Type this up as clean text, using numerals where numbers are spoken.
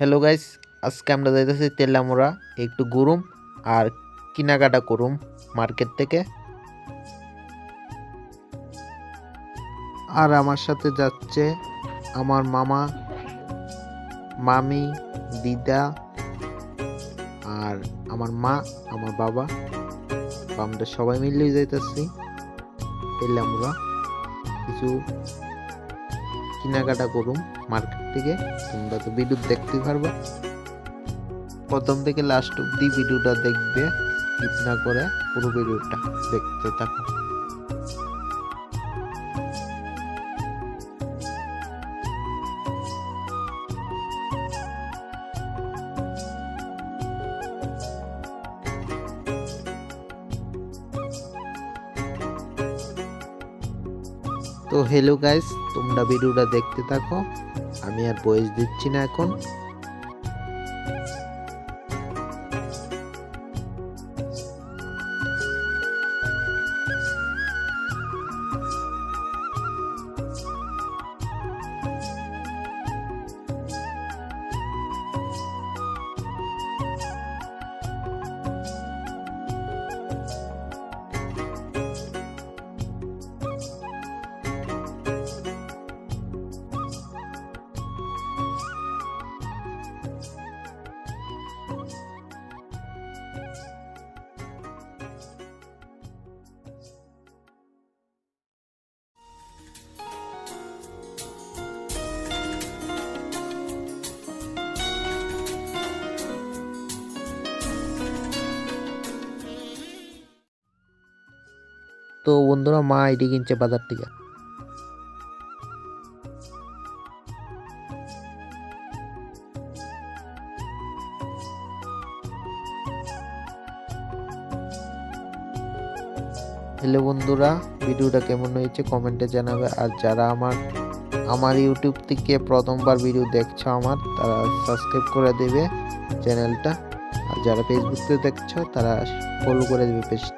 Hello guys, আজকে আমরা যাইতেছি তেলামুড়া একটু ঘুরুম আর কেনাকাটা করুম মার্কেট থেকে। আর আমার সাথে যাচ্ছে আমার মামা, মামি, দিদা আর আমার মা, আমার বাবা। তো আমরা সবাই মিলে যাইতেছি তেলামুড়া কিছু কেনাকাটা করুম মার্কেট থেকে। তোমরা তো ভিডিও দেখতে পারবা, প্রথম থেকে লাস্ট অব্দি ভিডিওটা দেখবে, স্কিপ না করে পুরো ভিডিওটা দেখতে থাকো। তো হ্যালো গাইস, তোমরা ভিডিওটা দেখতে থাকো, আমি আর ভয়েস দিচ্ছি না এখন। তো বন্ধুরা, মা আইডি কিনছে বাজার থেকে। হ্যালো বন্ধুরা, ভিডিওটা কেমন হয়েছে কমেন্টে জানাবে। আর যারা আমার ইউটিউব থেকে প্রথমবার ভিডিও দেখছো তারা সাবস্ক্রাইব করে দেবে চ্যানেলটা। আর যারা ফেসবুক থেকে দেখছো তারা ফলো করে দেবে পেজটা।